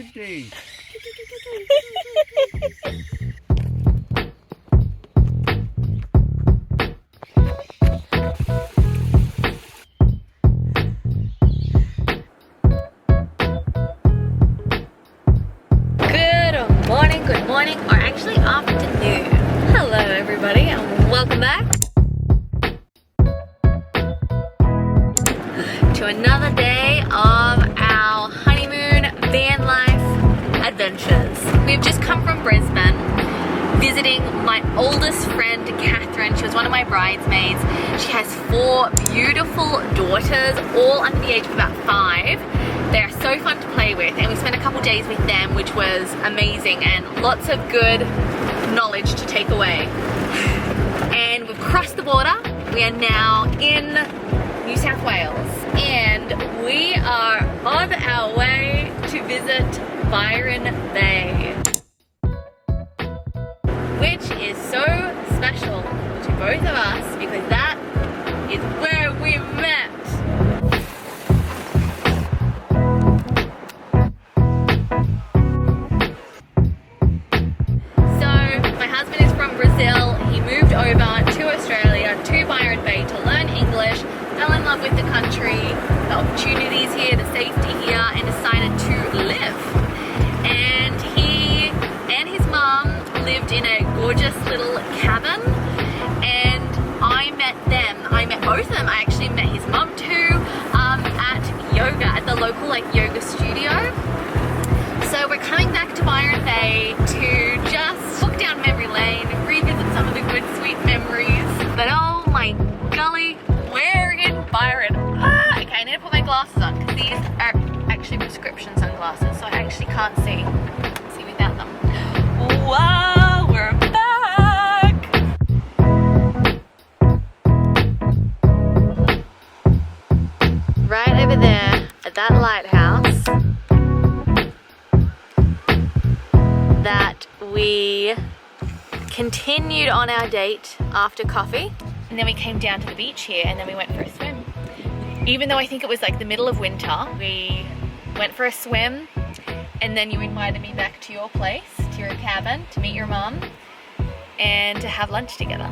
kitty. Good morning, or actually afternoon. Hello everybody and welcome back to another day of our honeymoon van life adventures. We've just come from Brisbane visiting my oldest friend Catherine. She was one of my bridesmaids. She has 4 beautiful daughters, all under the age of about 5. They're so fun to play with, and we spent a couple days with them, which was amazing and lots of good knowledge to take away. And we've crossed the border. We are now in New South Wales, and we are on our way to visit Byron Bay, which is so special to both of us because that is where we met. He moved over to Australia, to Byron Bay, to learn English, fell in love with the country, the opportunities here, the safety here, and decided to live. And he and his mum lived in a gorgeous little cabin, and I met them. I met both of them. I actually met his mum too at yoga, at the local yoga studio. So we're coming back to Byron Bay to just walk down memory lane, revisit some of the good sweet memories. But oh my golly, we're in Byron. Okay, I need to put my glasses on because these are actually prescription sunglasses, so I actually can't see without them. Wow, we're back! Right over there at that lighthouse that we continued on our date after coffee, and then we came down to the beach here, and then we went for a swim. Even though I think it was like the middle of winter, we went for a swim, and then you invited me back to your place, to your cabin, to meet your mum and to have lunch together.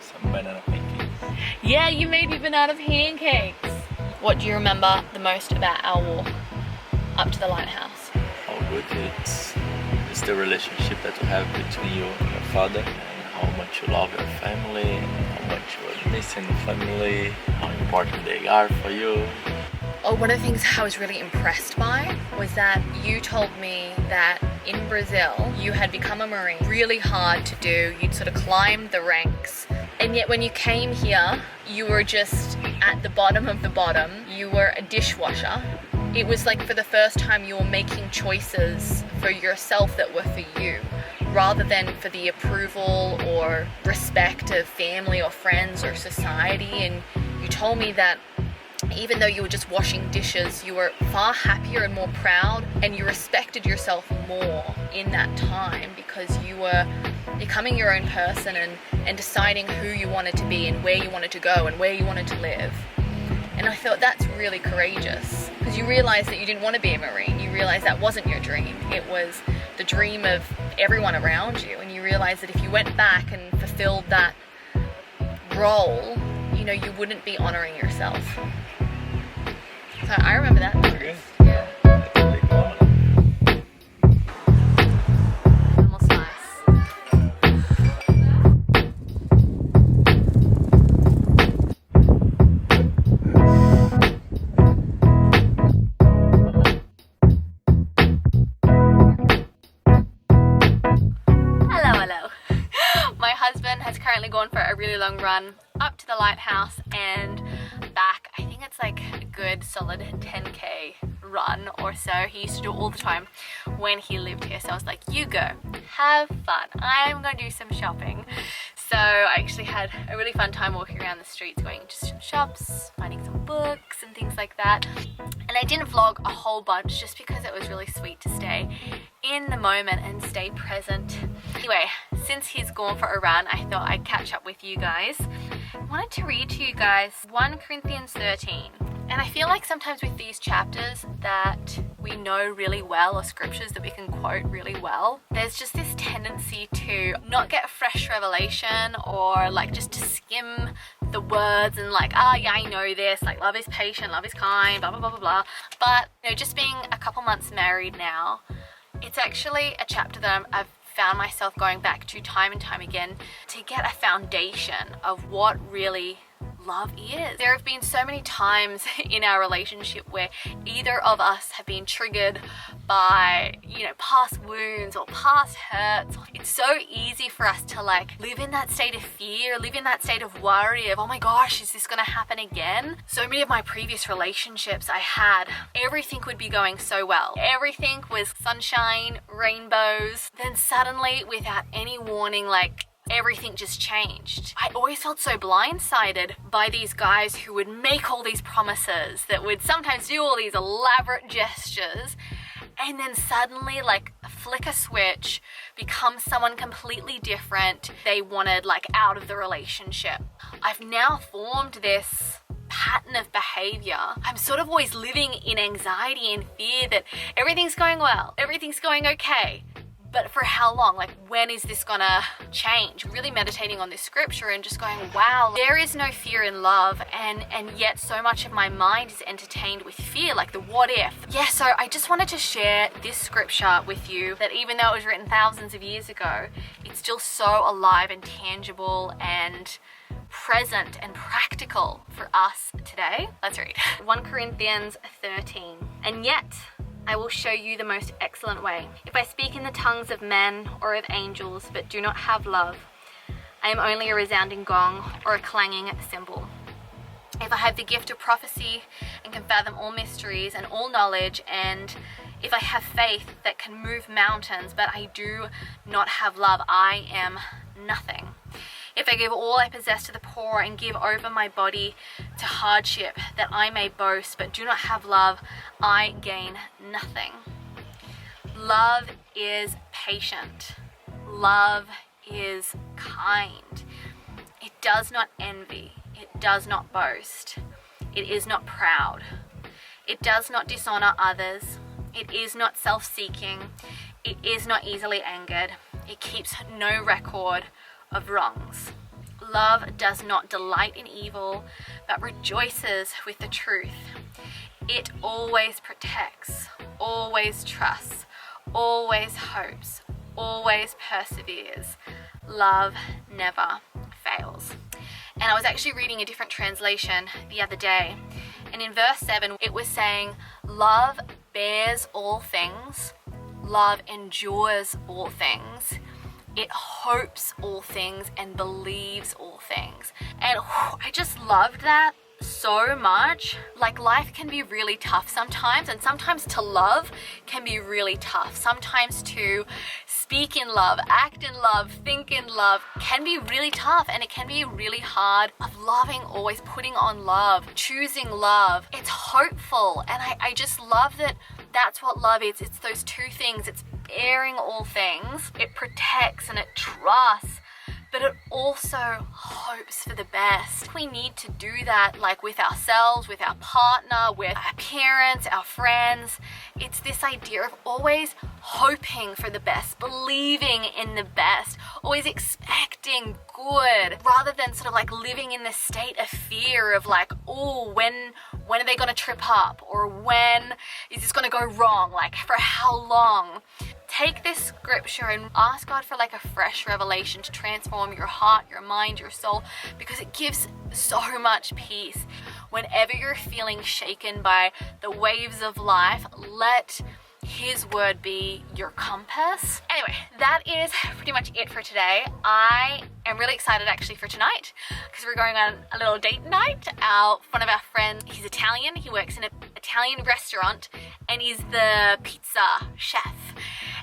Some banana pancakes. Yeah, you made me banana pancakes. What do you remember the most about our walk up to the lighthouse? How good it's the relationship that you have between you and your father, and how much you love your family, and how much you are missing the family, how important they are for you. Oh, one of the things I was really impressed by was that you told me that in Brazil you had become a Marine. Really hard to do. You'd sort of climbed the ranks, and yet when you came here you were just at the bottom of the bottom. You were a dishwasher. It was like for the first time you were making choices for yourself that were for you, rather than for the approval or respect of family or friends or society. And you told me that even though you were just washing dishes, you were far happier and more proud, and you respected yourself more in that time because you were becoming your own person and deciding who you wanted to be and where you wanted to go and where you wanted to live. And I thought that's really courageous, because you realized that you didn't want to be a Marine. You realized that wasn't your dream. It was the dream of everyone around you. And you realized that if you went back and fulfilled that role, you know, you wouldn't be honoring yourself. So I remember that. Okay. Yeah. Big one. Almost nice. Hello. My husband has currently gone for a really long run up to the lighthouse and back. I think it's like a good solid 10k run or so. He used to do it all the time when he lived here. So I was like, you go, have fun. I'm gonna do some shopping. So I actually had a really fun time walking around the streets, going to some shops, finding some books and things like that. And I didn't vlog a whole bunch just because it was really sweet to stay in the moment and stay present. Anyway, since he's gone for a run, I thought I'd catch up with you guys. I wanted to read to you guys 1 Corinthians 13. And I feel like sometimes with these chapters that we know really well, or scriptures that we can quote really well, there's just this tendency to not get fresh revelation, or like just to skim the words and like, ah, yeah, I know this, like love is patient, love is kind, blah, blah, blah, blah, blah. But, you know, just being a couple months married now, it's actually a chapter that I've found myself going back to time and time again to get a foundation of what really love is. There have been so many times in our relationship where either of us have been triggered by, you know, past wounds or past hurts. It's so easy for us to like live in that state of fear, live in that state of worry of, oh my gosh, is this gonna happen again? So many of my previous relationships I had, everything would be going so well. Everything was sunshine, rainbows. Then suddenly, without any warning, like everything just changed. I always felt so blindsided by these guys who would make all these promises, that would sometimes do all these elaborate gestures, and then suddenly like flick a switch, become someone completely different. They wanted like out of the relationship. I've now formed this pattern of behavior. I'm sort of always living in anxiety and fear that everything's going well, everything's going okay. But for how long? Like, when is this gonna change? Really meditating on this scripture and just going, wow, there is no fear in love, and yet so much of my mind is entertained with fear, like the what if. Yeah, so I just wanted to share this scripture with you, that even though it was written thousands of years ago, it's still so alive and tangible and present and practical for us today. Let's read. 1 Corinthians 13. And yet I will show you the most excellent way. If I speak in the tongues of men or of angels, but do not have love, I am only a resounding gong or a clanging cymbal. If I have the gift of prophecy and can fathom all mysteries and all knowledge, and if I have faith that can move mountains, but I do not have love, I am nothing. If I give all I possess to the poor and give over my body to hardship that I may boast, but do not have love, I gain nothing. Love is patient. Love is kind. It does not envy. It does not boast. It is not proud. It does not dishonor others. It is not self-seeking. It is not easily angered. It keeps no record of wrongs. Love does not delight in evil, but rejoices with the truth. It always protects, always trusts, always hopes, always perseveres. Love never fails. And I was actually reading a different translation the other day, and in verse 7 it was saying, love bears all things, love endures all things, it hopes all things and believes all things. And I just loved that so much. Like, life can be really tough sometimes, and sometimes to love can be really tough. Sometimes to speak in love, act in love, think in love can be really tough, and it can be really hard of loving, always putting on love, choosing love. It's hopeful, and I just love that that's what love is. It's those two things. It's bearing all things. It protects and it trusts, but it also hopes for the best. We need to do that, like with ourselves, with our partner, with our parents, our friends. It's this idea of always hoping for the best, believing in the best, always expecting good, rather than sort of like living in this state of fear of like, oh, when are they gonna trip up? Or when is this gonna go wrong? Like, for how long? Take this scripture and ask God for like a fresh revelation to transform your heart, your mind, your soul, because it gives so much peace. Whenever you're feeling shaken by the waves of life, let His word be your compass. Anyway, that is pretty much it for today. I am really excited actually for tonight, because we're going on a little date night. One of our friends, he's Italian, he works in an Italian restaurant, and he's the pizza chef.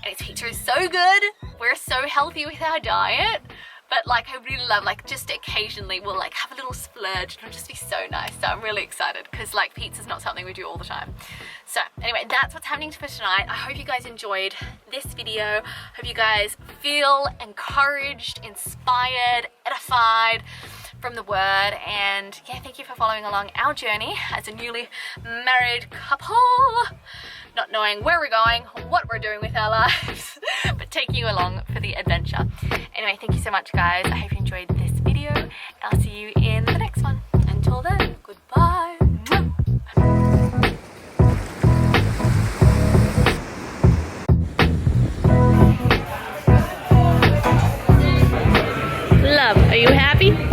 And his pizza is so good. We're so healthy with our diet. But like, I really love, like, just occasionally we'll like have a little splurge. It'll just be so nice. So I'm really excited, because like pizza's not something we do all the time. So anyway, that's what's happening for tonight. I hope you guys enjoyed this video. Hope you guys feel encouraged, inspired, edified, from the word. And yeah, thank you for following along our journey as a newly married couple, not knowing where we're going, what we're doing with our lives, but taking you along for the adventure. Anyway, thank you so much, guys. I hope you enjoyed this video, and I'll see you in the next one. Until then, goodbye. Love, are you happy?